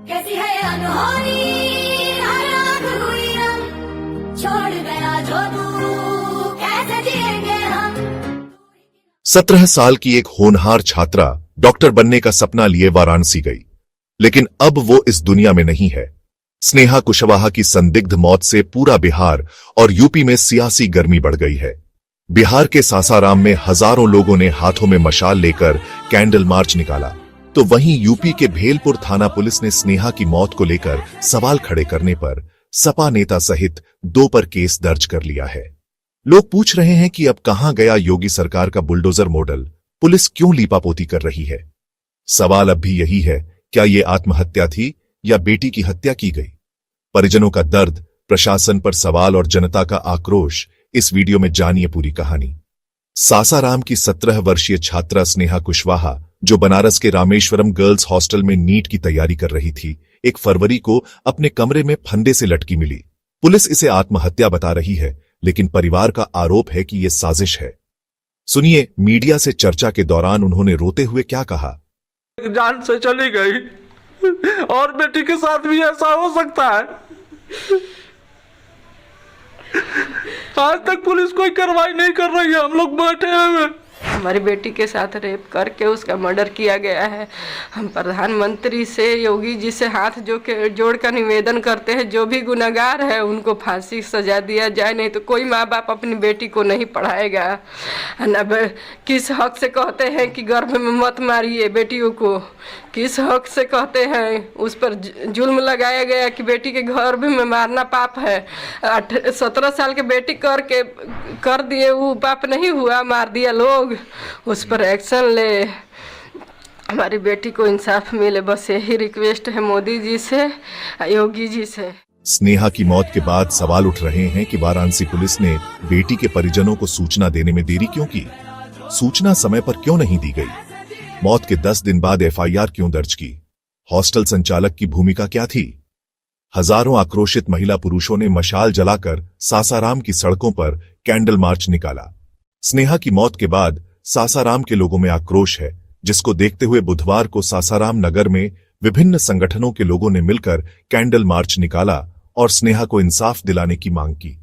कैसी है अनहोनी हर आँख हुई नम, छोड़ गया जो तू कैसे जिएंगे हम। 17 साल की एक होनहार छात्रा डॉक्टर बनने का सपना लिए वाराणसी गई, लेकिन अब वो इस दुनिया में नहीं है। स्नेहा कुशवाहा की संदिग्ध मौत से पूरा बिहार और यूपी में सियासी गर्मी बढ़ गई है। बिहार के सासाराम में हजारों लोगों ने हाथों में मशाल लेकर कैंडल मार्च निकाला, तो वहीं यूपी के भेलपुर थाना पुलिस ने स्नेहा की मौत को लेकर सवाल खड़े करने पर सपा नेता सहित 2 पर केस दर्ज कर लिया है। लोग पूछ रहे हैं कि अब कहां गया योगी सरकार का बुलडोजर मॉडल, पुलिस क्यों लीपापोती कर रही है। सवाल अब भी यही है, क्या ये आत्महत्या थी या बेटी की हत्या की गई। परिजनों का दर्द, प्रशासन पर सवाल और जनता का आक्रोश, इस वीडियो में जानिए पूरी कहानी। सासाराम की 17 वर्षीय छात्रा स्नेहा कुशवाहा, जो बनारस के रामेश्वरम गर्ल्स हॉस्टल में नीट की तैयारी कर रही थी, 1 फरवरी को अपने कमरे में फंदे से लटकी मिली। पुलिस इसे आत्महत्या बता रही है, लेकिन परिवार का आरोप है कि यह साजिश है। सुनिए मीडिया से चर्चा के दौरान उन्होंने रोते हुए क्या कहा। जान से चली गई और बेटी के साथ भी ऐसा हो सकता है। आज तक पुलिस कोई कार्रवाई नहीं कर रही है, हम लोग बैठे हुए। हमारी बेटी के साथ रेप करके उसका मर्डर किया गया है। हम प्रधानमंत्री से, योगी जी से हाथ जोड़ कर निवेदन करते हैं, जो भी गुनहगार है उनको फांसी सजा दिया जाए, नहीं तो कोई माँ बाप अपनी बेटी को नहीं पढ़ाएगा। न किस हक से कहते हैं कि गर्भ में मत मारिए बेटियों को, किस हक से कहते हैं उस पर जुल्म लगाया गया कि बेटी के गर्भ में मारना पाप है। 17 साल के बेटी कर दिए, वो पाप नहीं हुआ, मार दिया लोग, उस पर एक्शन ले, हमारी बेटी को इंसाफ मिले, बस यही रिक्वेस्ट है मोदी जी से, योगी जी से। स्नेहा की मौत के बाद सवाल उठ रहे हैं कि वाराणसी पुलिस ने बेटी के परिजनों को सूचना देने में देरी क्यों की, सूचना समय पर क्यों नहीं दी गई, मौत के 10 दिन बाद एफआईआर क्यों दर्ज की, हॉस्टल संचालक की भूमिका क्या थी। हजारों आक्रोशित महिला पुरुषों ने मशाल जलाकर सासाराम की सड़कों पर कैंडल मार्च निकाला। स्नेहा की मौत के बाद सासाराम के लोगों में आक्रोश है, जिसको देखते हुए बुधवार को सासाराम नगर में विभिन्न संगठनों के लोगों ने मिलकर कैंडल मार्च निकाला और स्नेहा को इंसाफ दिलाने की मांग की।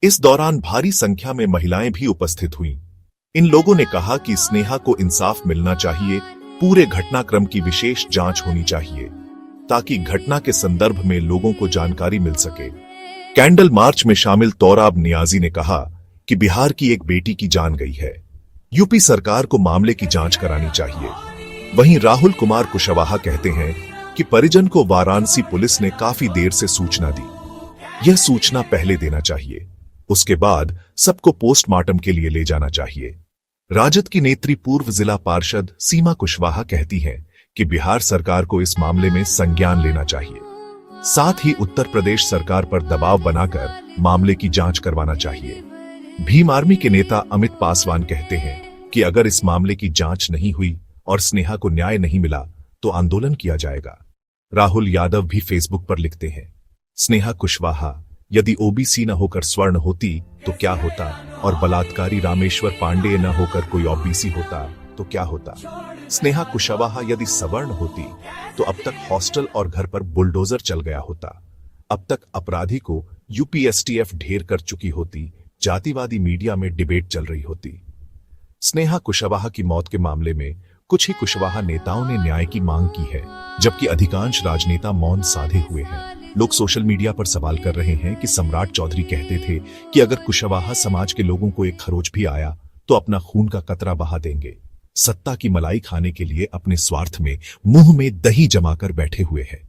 इस दौरान भारी संख्या में महिलाएं भी उपस्थित हुईं। इन लोगों ने कहा कि स्नेहा को इंसाफ मिलना चाहिए, पूरे घटनाक्रम की विशेष जांच होनी चाहिए, ताकि घटना के संदर्भ में लोगों को जानकारी मिल सके। कैंडल मार्च में शामिल तौराब नियाजी ने कहा कि बिहार की एक बेटी की जान गई है, यूपी सरकार को मामले की जांच करानी चाहिए। वहीं राहुल कुमार कुशवाहा कहते हैं कि परिजन को वाराणसी पुलिस ने काफी देर से सूचना दी, यह सूचना पहले देना चाहिए, उसके बाद सबको पोस्टमार्टम के लिए ले जाना चाहिए। राजद की नेत्री पूर्व जिला पार्षद सीमा कुशवाहा कहती हैं कि बिहार सरकार को इस मामले में संज्ञान लेना चाहिए, साथ ही उत्तर प्रदेश सरकार पर दबाव बनाकर मामले की जांच करवाना चाहिए। भीम आर्मी के नेता अमित पासवान कहते हैं कि अगर इस मामले की जांच नहीं हुई और स्नेहा को न्याय नहीं मिला तो आंदोलन किया जाएगा। राहुल यादव भी फेसबुक पर लिखते हैं, स्नेहा कुशवाहा यदि ओबीसी न होकर स्वर्ण होती तो क्या होता, और बलात्कारी रामेश्वर पांडेय न होकर कोई ओबीसी होता तो क्या होता। स्नेहा कुशवाहा यदि सवर्ण होती तो अब तक हॉस्टल और घर पर बुलडोजर चल गया होता, अब तक अपराधी को यूपीएसटीएफ ढेर कर चुकी होती, जातिवादी मीडिया में डिबेट चल रही होती। स्नेहा कुशवाहा की मौत के मामले में कुछ ही कुशवाहा नेताओं ने न्याय की मांग की है, जबकि अधिकांश राजनेता मौन साधे हुए हैं। लोग सोशल मीडिया पर सवाल कर रहे हैं कि सम्राट चौधरी कहते थे कि अगर कुशवाहा समाज के लोगों को एक खरोच भी आया तो अपना खून का कतरा बहा देंगे। सत्ता की मलाई खाने के लिए अपने स्वार्थ में मुंह में दही जमाकर बैठे हुए हैं।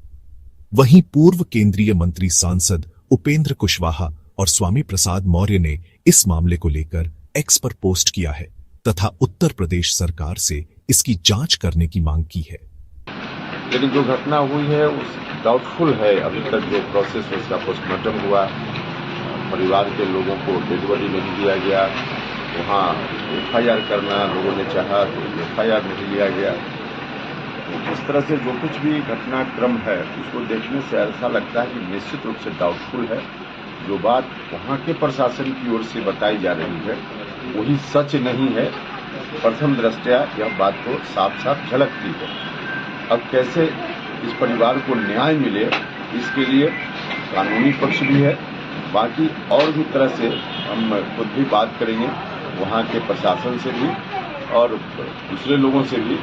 वहीं पूर्व केंद्रीय मंत्री सांसद उपेंद्र कुशवाहा और स्वामी प्रसाद मौर्य ने इस मामले को लेकर एक्स पर पोस्ट किया है तथा उत्तर प्रदेश सरकार से इसकी जांच करने की मांग की है। लेकिन जो घटना हुई है उस डाउटफुल है, अभी तक जो प्रोसेस है उसका पोस्टमार्टम हुआ, परिवार के लोगों को डेड बॉडी नहीं दिया गया, वहाँ एफआईआर करना लोगों ने चाहा तो एफआईआर नहीं लिया गया। इस तरह से जो कुछ भी घटनाक्रम है उसको देखने से ऐसा लगता है कि निश्चित रूप से डाउटफुल है। जो बात वहाँ के प्रशासन की ओर से बताई जा रही है वही सच नहीं है। प्रथम दृष्टया यह बात तो साफ साफ झलकती है। अब कैसे इस परिवार को न्याय मिले, इसके लिए कानूनी पक्ष भी है, बाकी और भी तरह से हम खुद भी बात करेंगे वहाँ के प्रशासन से भी और दूसरे लोगों से भी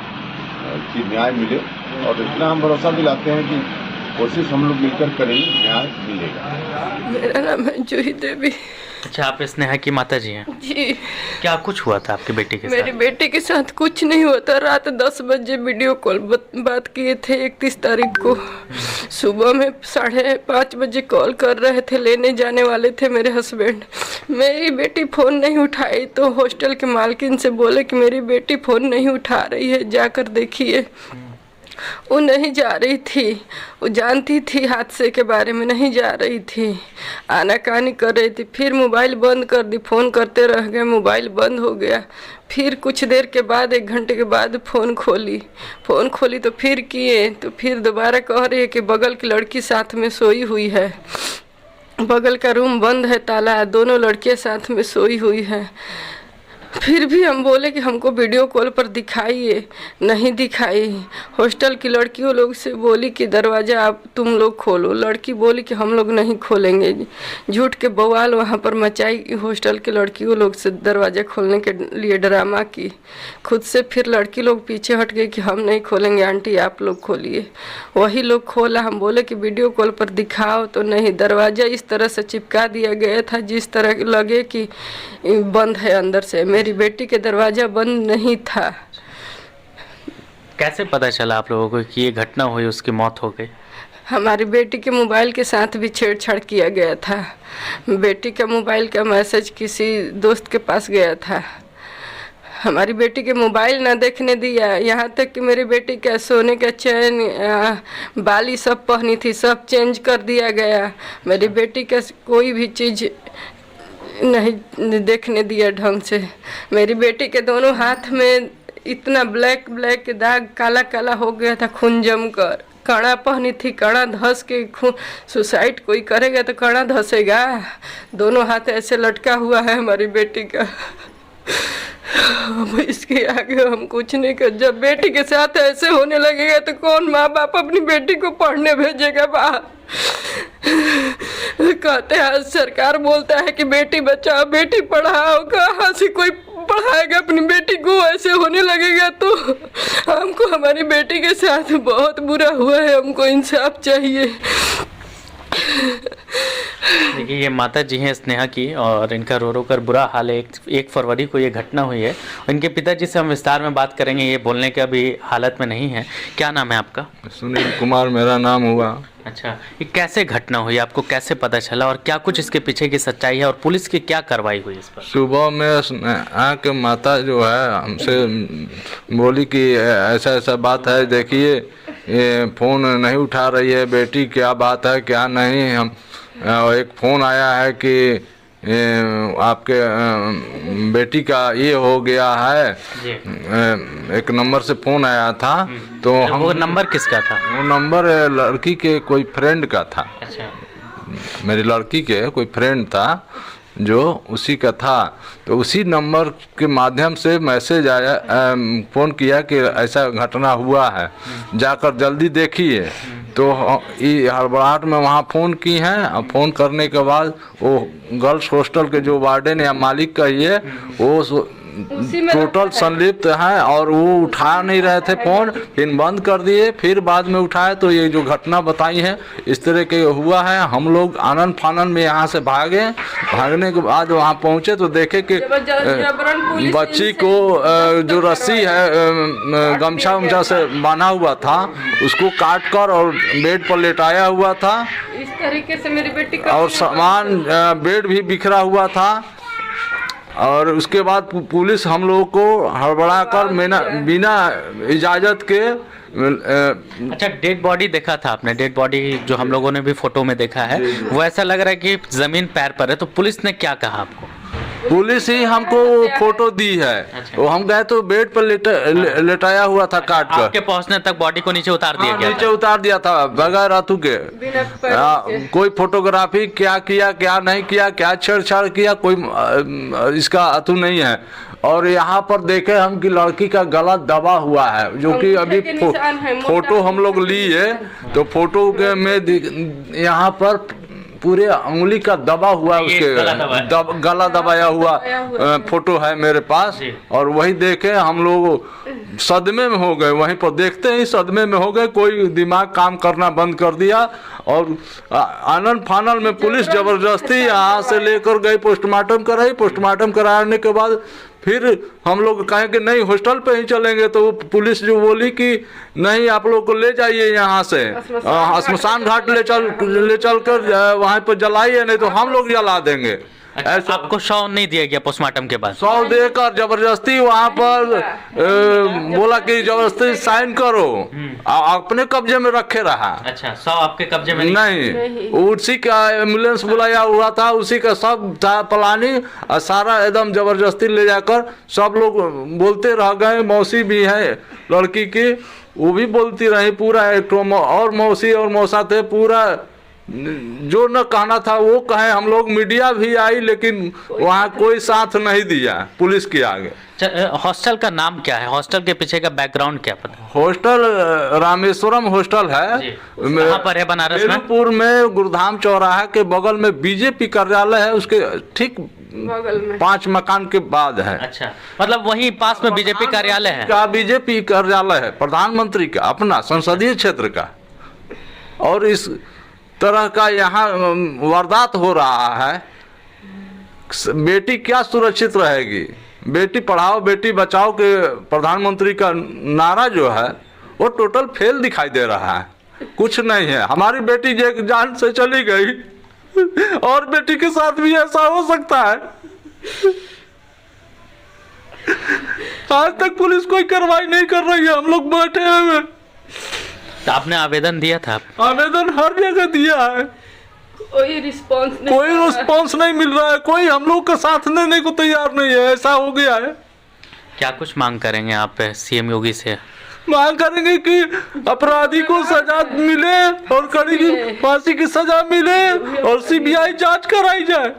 कि न्याय मिले। और इतना हम भरोसा दिलाते हैं कि कोशिश हम लोग मिलकर करेंगे, न्याय मिलेगा। मेरा नाम है जूही देवी। अच्छा, आप स्नेहा की माता जी हैं? जी। क्या कुछ हुआ था आपके बेटे के साथ? मेरे बेटे के साथ कुछ नहीं हुआ था। रात 10 बजे वीडियो कॉल बात किए थे 31 तारीख को। सुबह में 5:30 बजे कॉल कर रहे थे, लेने जाने वाले थे मेरे हस्बैंड। मेरी बेटी फ़ोन नहीं उठाई तो हॉस्टल के मालकिन से बोले कि मेरी बेटी फ़ोन नहीं उठा रही है, जाकर देखिए। वो नहीं जा रही थी, वो जानती थी हादसे के बारे में, नहीं जा रही थी, आनाकानी कर रही थी। फिर मोबाइल बंद कर दी, फ़ोन करते रह गए, मोबाइल बंद हो गया। फिर कुछ देर के बाद 1 घंटे के बाद फ़ोन खोली तो फिर किए तो फिर दोबारा कह रही है कि बगल की लड़की साथ में सोई हुई है। बगल का रूम बंद है, ताला, दोनों लड़कियां साथ में सोई हुई हैं। फिर भी हम बोले कि हमको वीडियो कॉल पर दिखाइए, नहीं दिखाई। हॉस्टल की लड़कियों लोग से बोली कि दरवाज़ा आप तुम लोग खोलो, लड़की बोली कि हम लोग नहीं खोलेंगे। झूठ के बवाल वहाँ पर मचाई हॉस्टल के लड़कियों लोग से, दरवाज़ा खोलने के लिए ड्रामा की। खुद से फिर लड़की लोग पीछे हट गई कि हम नहीं खोलेंगे आंटी, आप लोग खोलिए। वही लोग खोला। हम बोले कि वीडियो कॉल पर दिखाओ, तो नहीं, दरवाज़ा इस तरह से चिपका दिया गया था जिस तरह लगे कि बंद है अंदर से। मेरी बेटी के दरवाजा बंद नहीं था। कैसे पता चला आप लोगों को कि ये घटना हुई, उसकी मौत हो गई? हमारी बेटी के मोबाइल के साथ भी छेड़छाड़ किया गया था। बेटी का मोबाइल का मैसेज किसी दोस्त के पास गया था। हमारी बेटी के मोबाइल ना देखने दिया, यहाँ तक कि मेरी बेटी का सोने का चैन, बाली सब पहनी थी, सब चेंज कर दिया गया। मेरी बेटी का कोई भी चीज़ नहीं देखने दिया ढंग से। मेरी बेटी के दोनों हाथ में इतना ब्लैक के दाग, काला काला हो गया था, खून जम कर। कड़ा पहनी थी, कड़ा धस के खून, सुसाइड कोई करेगा तो कड़ा धसेगा। दोनों हाथ ऐसे लटका हुआ है हमारी बेटी का। अब इसके आगे हम कुछ नहीं कर। जब बेटी के साथ ऐसे होने लगेगा तो कौन माँ बाप अपनी बेटी को पढ़ने भेजेगा बाहर? कहते हैं सरकार बोलता है कि बेटी बचाओ बेटी पढ़ाओ, कहाँ से कोई पढ़ाएगा अपनी बेटी को? ऐसे होने लगेगा तो हमको हमारी बेटी के साथ बहुत बुरा हुआ है, हमको इंसाफ चाहिए। देखिए, ये माता जी हैं स्नेहा की, और इनका रो रो कर बुरा हाल है। 1 फरवरी को ये घटना हुई है। इनके पिताजी से हम विस्तार में बात करेंगे, ये बोलने के अभी हालत में नहीं है। क्या नाम है आपका? सुनील कुमार मेरा नाम हुआ। अच्छा, ये कैसे घटना हुई, आपको कैसे पता चला, और क्या कुछ इसके पीछे की सच्चाई है, और पुलिस की क्या कार्रवाई हुई इस पर? सुबह में आके माता जो है हमसे बोली कि ऐसा ऐसा बात है, देखिए ये फ़ोन नहीं उठा रही है बेटी, क्या बात है क्या नहीं। हम एक फ़ोन आया है कि आपके बेटी का ये हो गया है, एक नंबर से फ़ोन आया था। तो वो नंबर किसका था? वो नंबर लड़की के कोई फ्रेंड का था। अच्छा, मेरी लड़की के कोई फ्रेंड था जो उसी का था। तो उसी नंबर के माध्यम से मैसेज आया, फ़ोन किया कि ऐसा घटना हुआ है, जाकर जल्दी देखिए। तो हड़बड़ाहट में वहाँ फ़ोन की हैं, और फ़ोन करने के बाद वो गर्ल्स हॉस्टल के जो वार्डन या मालिक कहिए, वो टोटल संलिप्त हैं और वो उठा नहीं रहे थे फ़ोन, फिर बंद कर दिए, फिर बाद में उठाए। तो ये जो घटना बताई है इस तरह के हुआ है। हम लोग आनन फानन में यहाँ से भागने के बाद वहाँ पहुँचे तो देखे कि बच्ची को जो रस्सी है गमछा उमछा से बांधा हुआ था, उसको काट कर और बेड पर लेटाया हुआ था। इस तरीके से मेरी बेटी का और सामान बेड भी बिखरा हुआ था। और उसके बाद पुलिस हम लोगों को हड़बड़ा कर बिना इजाज़त के अच्छा, डेड बॉडी देखा था आपने? डेड बॉडी जो हम लोगों ने भी फोटो में देखा है, वो ऐसा लग रहा है कि ज़मीन पैर पर है। तो पुलिस ने क्या कहा आपको? पुलिस ही हमको फोटो दी है। अच्छा। वो हम गए तो बेड पर लेटाया हुआ था, काट कर। आपके पहुंचने तक बॉडी को नीचे उतार दिया गया? नीचे उतार दिया था बगैर अतु के। कोई फोटोग्राफी क्या किया क्या नहीं किया, क्या छेड़छाड़ किया, कोई इसका अतु नहीं है। और यहाँ पर देखे हम कि लड़की का गला दबा हुआ है, जो कि अभी फोटो हम लोग लिए तो फोटो के में यहाँ पर पूरे उंगली का दबा हुआ उसके गला दबाया हुआ फोटो है मेरे पास। और वही देखे हम लोग सदमे में हो गए, वहीं पर देखते ही सदमे में हो गए, कोई दिमाग काम करना बंद कर दिया। और आनंद फानल में पुलिस जबरदस्ती यहाँ से लेकर गई, पोस्टमार्टम कराई। पोस्टमार्टम कराने के बाद फिर हम लोग कहें कि नहीं हॉस्टल पे ही चलेंगे, तो पुलिस जो बोली कि नहीं आप लोग को ले जाइए यहाँ से श्मशान घाट ले चल कर वहाँ पर जलाइए, नहीं तो हम लोग जला देंगे। अच्छा, आपको शव नहीं दिया गया पोस्टमार्टम के बाद? शव देकर जबरदस्ती वहाँ पर बोला कि जबरदस्ती साइन करो, अपने कब्जे में रखे रहा। अच्छा, शव आपके कब्जे में नहीं, उसी का एम्बुलेंस बुलाया हुआ था, उसी का सब था प्लानिंग, सारा एकदम जबरदस्ती ले जाकर सब लोग बोलते रह गए। मौसी भी है लड़की की, वो भी बोलती रही पूरा, एक और मौसी और मौसा थे, पूरा जो न कहना था वो कहे। हम लोग मीडिया भी आई लेकिन वहाँ कोई साथ नहीं दिया पुलिस के आगे। हॉस्टल का नाम क्या है? हॉस्टल के पीछे का बैकग्राउंड क्या पता? हॉस्टल रामेश्वरम हॉस्टल है, कहाँ पर है? बनारस में, बेलूपुर में, गुरुधाम चौराहा के बगल में बीजेपी कार्यालय है, उसके ठीक बगल में 5 मकान के बाद है। अच्छा, मतलब वही पास में बीजेपी कार्यालय है? का बीजेपी कार्यालय है, प्रधानमंत्री का अपना संसदीय क्षेत्र का। और इस तरह का यहाँ वारदात हो रहा है, बेटी क्या सुरक्षित रहेगी? बेटी पढ़ाओ बेटी बचाओ के प्रधानमंत्री का नारा जो है वो टोटल फेल दिखाई दे रहा है, कुछ नहीं है। हमारी बेटी जान से चली गई और बेटी के साथ भी ऐसा हो सकता है। आज तक पुलिस कोई कार्रवाई नहीं कर रही है, हम लोग बैठे हुए। तो आपने आवेदन दिया था? आवेदन हर जगह दिया है, कोई रिस्पांस नहीं मिल रहा है, कोई हम लोग का साथ देने को तैयार नहीं है। ऐसा हो गया है। क्या कुछ मांग करेंगे आप सीएम योगी से? मांग करेंगे कि अपराधी को सजा मिले और कड़ी फांसी की सजा मिले और सीबीआई जांच कराई जाए।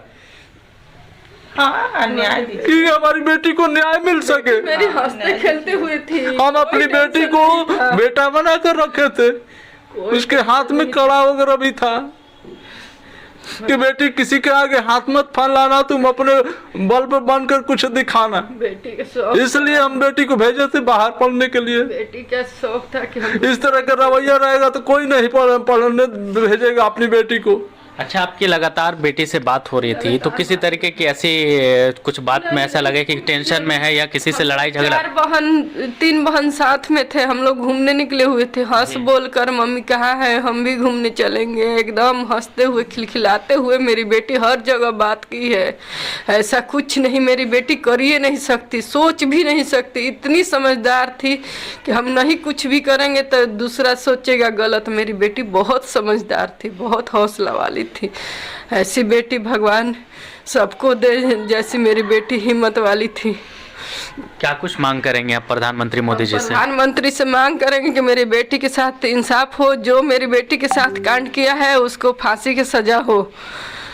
हाँ, न्याय कि हमारी बेटी को न्याय मिल सके। मेरी हंसते खेलते हुए थी, हम अपनी बेटी को बेटा बना कर रखे थे, उसके हाथ में कड़ा वगैरह भी था कि बेटी किसी के आगे हाथ मत फैलाना, तुम अपने बल पर बनकर कुछ दिखाना। बेटी का शौक, इसलिए हम बेटी को भेजे थे बाहर पढ़ने के लिए। बेटी का शौक था कि इस तरह का रवैया रहेगा तो कोई नहीं पढ़ने भेजेगा अपनी बेटी को। अच्छा, आपकी लगातार बेटी से बात हो रही थी, तो किसी तरीके की ऐसी कुछ बात में ऐसा लगे कि टेंशन में है या किसी से लड़ाई झगड़ा? 3 बहन साथ में थे, हम लोग घूमने निकले हुए थे, हंस बोल कर मम्मी कहाँ है, हम भी घूमने चलेंगे, एकदम हंसते हुए खिलखिलाते हुए मेरी बेटी हर जगह बात की है। ऐसा कुछ नहीं मेरी बेटी कर ही नहीं सकती, सोच भी नहीं सकती, इतनी समझदार थी कि हम नहीं कुछ भी करेंगे तो दूसरा सोचेगा गलत। मेरी बेटी बहुत समझदार थी, बहुत हौसला वाली थी। ऐसी बेटी भगवान सबको दे जैसी मेरी बेटी हिम्मत वाली थी। क्या कुछ मांग करेंगे आप प्रधानमंत्री मोदी जी से? प्रधानमंत्री से मांग करेंगे कि मेरी बेटी के साथ इंसाफ हो, जो मेरी बेटी के साथ कांड किया है उसको फांसी की सजा हो।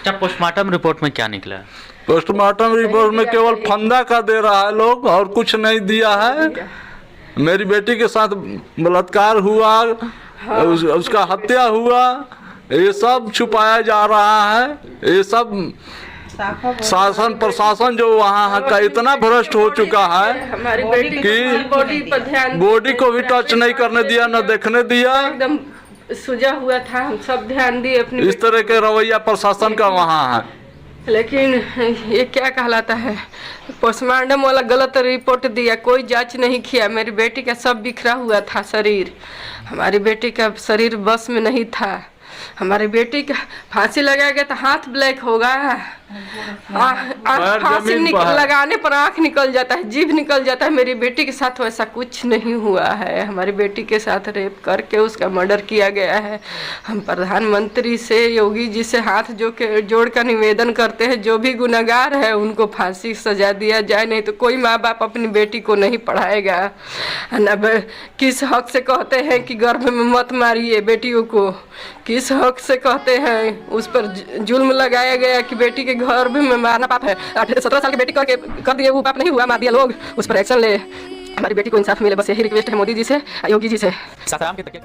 क्या पोस्टमार्टम रिपोर्ट में क्या निकला? पोस्टमार्टम रिपोर्ट में केवल फंदा का दे रहा है लोग और कुछ नहीं दिया है। मेरी बेटी के साथ बलात्कार हुआ, उसका हत्या हुआ, ये सब छुपाया जा रहा है। ये सब शासन प्रशासन जो वहाँ का इतना भ्रष्ट हो चुका है हमारी बेटी कि बॉडी पर ध्यान, बॉडी को भी टच नहीं करने दिया, न देखने दिया, एकदम सुजा हुआ था, हम सब ध्यान दिए अपनी। इस तरह के रवैया प्रशासन का वहाँ है। लेकिन ये क्या कहलाता है, पोस्टमार्टम वाला गलत रिपोर्ट दिया, कोई जांच नहीं किया। मेरी बेटी का सब बिखरा हुआ था शरीर, हमारी बेटी का शरीर बस में नहीं था। हमारी बेटी का फांसी लगाया गया तो हाथ ब्लैक होगा, फांसी लगाने पर आँख निकल जाता है, जीभ निकल जाता है। मेरी बेटी के साथ वैसा कुछ नहीं हुआ है। हमारी बेटी के साथ रेप करके उसका मर्डर किया गया है। हम प्रधानमंत्री से, योगी जी से हाथ जोड़ कर निवेदन करते हैं, जो भी गुनहगार है उनको फांसी सजा दिया जाए, नहीं तो कोई माँ बाप अपनी बेटी को नहीं पढ़ाएगा। न किस हक से कहते हैं कि गर्भ में मत मारिए बेटियों को, किस हक से कहते हैं उस पर जुल्म लगाया गया कि बेटी के घर भी में मारना पाप है। 17 साल की बेटी करके कर दिए, वो पाप नहीं हुआ? मार दिया लोग, उस पर एक्शन ले, हमारी बेटी को इंसाफ मिले, बस यही रिक्वेस्ट है मोदी जी से, योगी जी से। सासाराम के तकिया